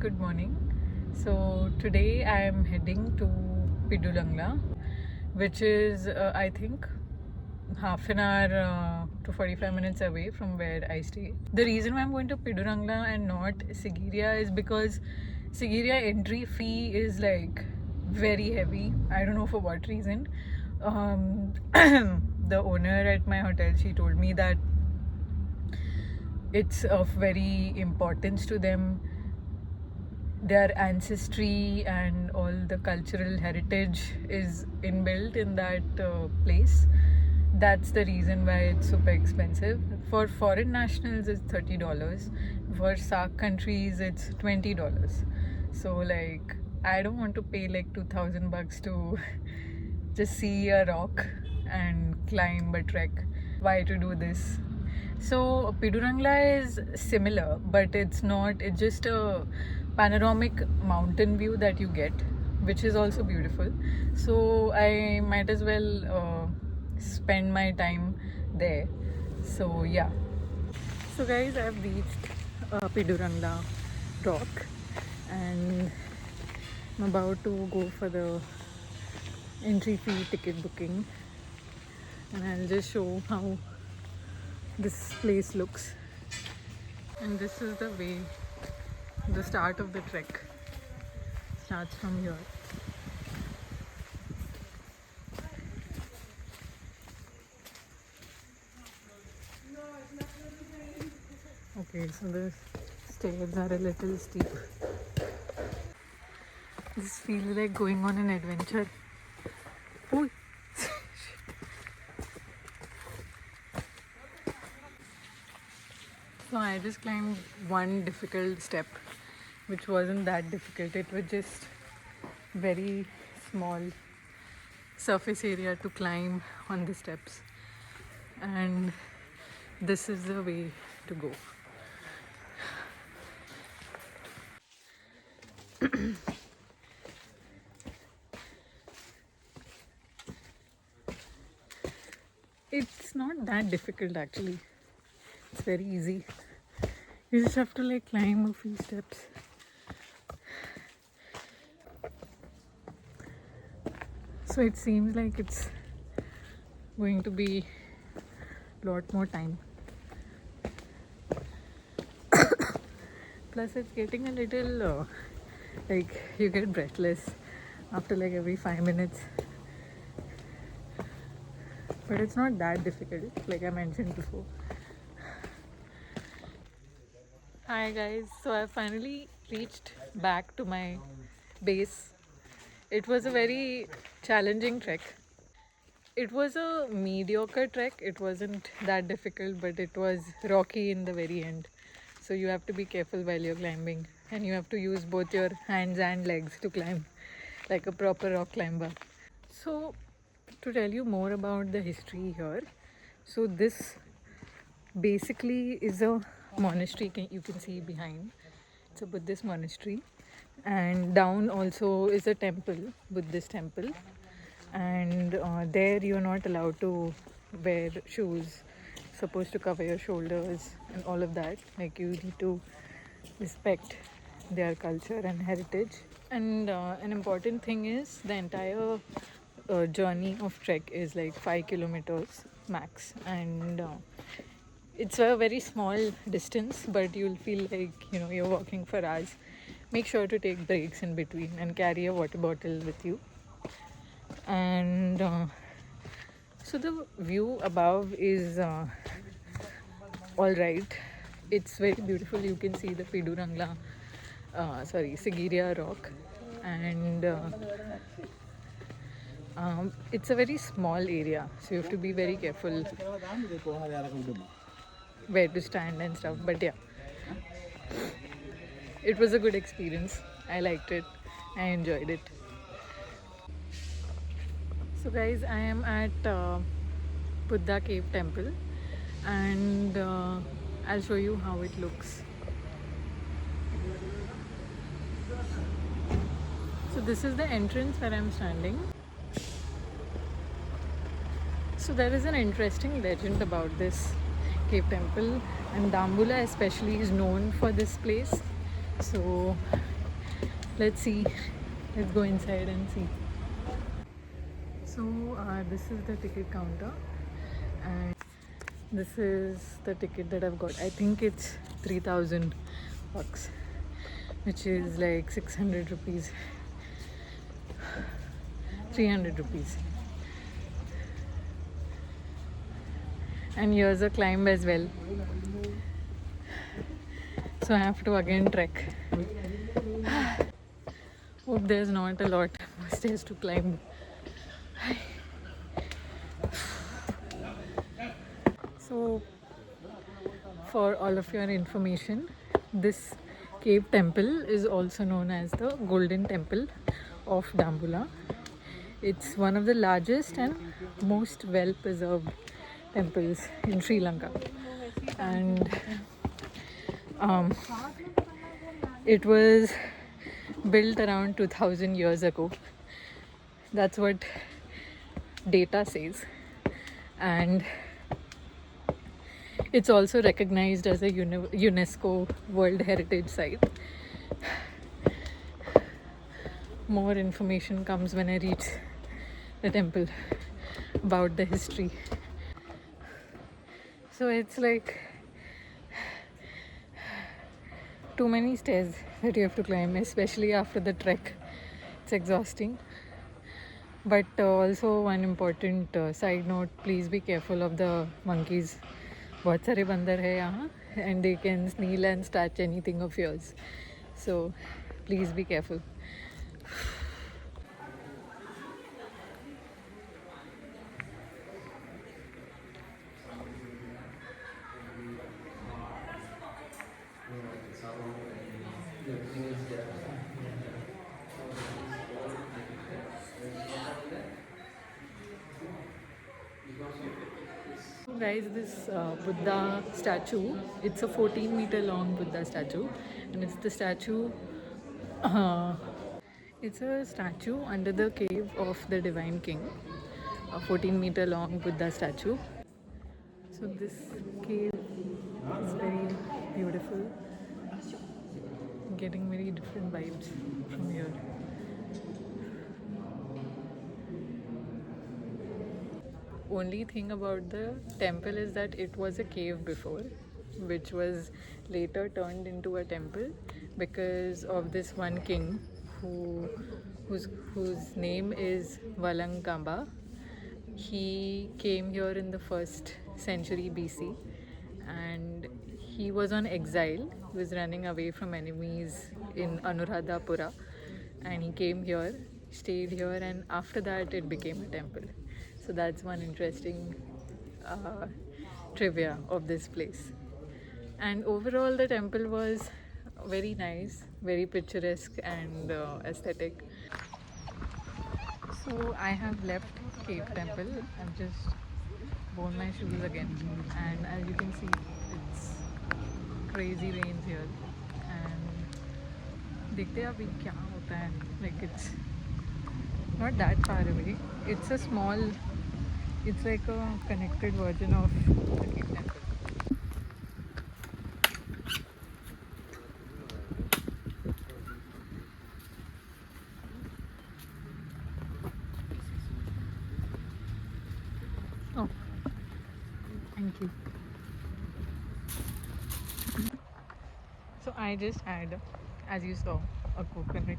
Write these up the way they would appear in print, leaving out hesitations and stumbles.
good morning. So today I am heading to Pidurangla, which is I think half an hour to 45 minutes away from where I stay. The reason why I'm going to Pidurangla and not Sigiriya is because Sigiriya entry fee is like very heavy. I don't know for what reason. The owner at my hotel, she told me that it's of very importance to them. Their ancestry and all the cultural heritage is inbuilt in that place. That's the reason why it's super expensive. For foreign nationals, it's $30. For SAARC countries, it's $20. So, like, I don't want to pay like $2,000 to just see a rock and climb a trek. Why to do this? So Pidurangla is similar, but it's not. It's just a panoramic mountain view that you get, which is also beautiful. So I might as well spend my time there. So yeah. So guys, I've reached Pidurangla rock, and I'm about to go for the entry fee ticket booking, and I'll just show how this place looks. And this is the way the start of the trek starts from here. Okay, so the stairs are a little steep. This feels like going on an adventure. Ooh. So I just climbed one difficult step, which wasn't that difficult. It was just very small surface area to climb on the steps, and this is the way to go. It's not that difficult actually. It's very easy. You just have to like climb a few steps. So it seems like it's going to be a lot more time. Plus it's getting a little like you get breathless after like every 5 minutes. But it's not that difficult, like I mentioned before. Hi guys, so I finally reached back to my base. It was a very challenging trek. It was a mediocre trek. It wasn't that difficult, but it was rocky in the very end. So you have to be careful while you're climbing, and you have to use both your hands and legs to climb like a proper rock climber. So to tell you more about the history here, so this basically is a monastery you can see behind. It's a Buddhist monastery, and down also is a temple, Buddhist temple, and there you're not allowed to wear shoes, supposed to cover your shoulders and all of that. Like you need to respect their culture and heritage. And an important thing is the entire journey of trek is like 5 kilometers max, and it's a very small distance, but you'll feel like you're walking for hours. Make sure to take breaks in between and carry a water bottle with you. And so the view above is all right. It's very beautiful. You can see the Pidurangla Sigiriya rock, and it's a very small area, so you have to be very careful where to stand and stuff. But yeah, it was a good experience. I liked it. I enjoyed it. So guys, I am at Buddha Cave Temple, and I'll show you how it looks. So this is the entrance where I'm standing. So there is an interesting legend about this cave temple, and Dambulla especially is known for this place. So Let's see. Let's go inside and see. So this is the ticket counter, and this is the ticket that I've got. I think it's 3,000 bucks, which is like 600 rupees, 300 rupees. And here's a climb as well. So I have to again trek. Hope there's not a lot more stairs to climb. So, for all of your information, this cave temple is also known as the Golden Temple of Dambulla. It's one of the largest and most well preserved temples in Sri Lanka, and it was built around 2000 years ago. That's what data says, and it's also recognized as a UNESCO World Heritage Site. More information comes when I reach the temple about the history. So it's like too many stairs that you have to climb, especially after the trek. It's exhausting. But also one important side note, please be careful of the monkeys. बहुत सारे बंदर है यहाँ, and they can steal and snatch anything of yours. So please be careful. Guys, this Buddha statue, it's a 14-meter long Buddha statue, and it's the statue it's a statue under the cave of the Divine King, a 14-meter long Buddha statue. So this cave is very beautiful. Getting very different vibes from here. Only thing about the temple is that it was a cave before, which was later turned into a temple because of this one king whose name is Valankamba. He came here in the 1st century BC, and he was on exile. He was running away from enemies in Anuradhapura, and he came here, stayed here, and after that it became a temple. So that's one interesting trivia of this place. And overall the temple was very nice, very picturesque and aesthetic. So I have left Cave Temple. I've just worn my shoes again, and as you can see, it's crazy rains here. And देखते हैं अभी क्या होता है. Like, it's not that far away. It's a small, it's like a connected version of the Cave Temple. Oh, thank you. So I just had, as you saw, a coconut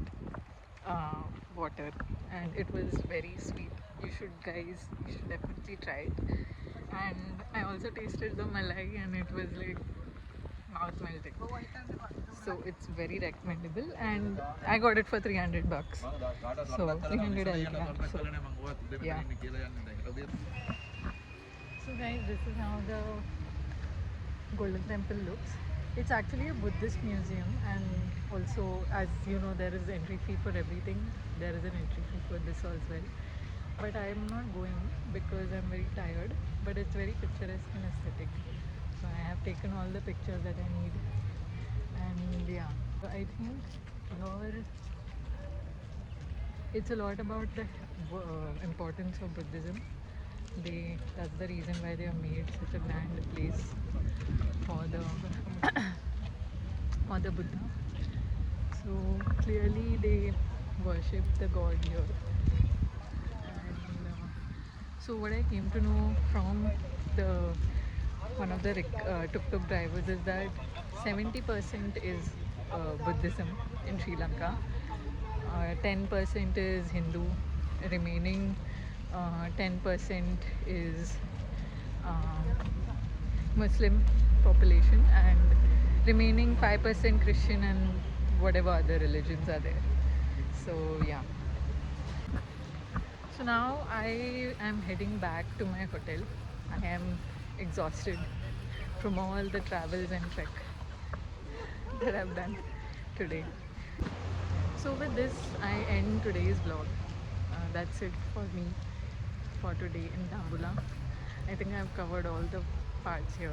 water, and it was very sweet. You should definitely try it. And I also tasted the malai, and it was like mouth melting. So it's very recommendable, and I got it for 300 bucks. So 300 I'll grab. So yeah. So guys, this is how the Golden Temple looks. It's actually a Buddhist museum, and also, as you know, there is entry fee for everything. There is an entry fee for this as well. But I am not going because I'm very tired, but it's very picturesque and aesthetic. So I have taken all the pictures that I need. And yeah, so I think here it's a lot about the importance of Buddhism. That's the reason why they have made such a grand place for the Buddha. So clearly they worship the god here. And so what I came to know from the one of the tuk-tuk drivers is that 70% is Buddhism in Sri Lanka, 10% is Hindu, remaining 10% is um, Muslim population, and remaining 5% Christian and whatever other religions are there. So yeah. So now I am heading back to my hotel. I am exhausted from all the travels and trek that I've done today. So with this, I end today's vlog. That's it for me for today in Dambulla. I think I've covered all the parts here.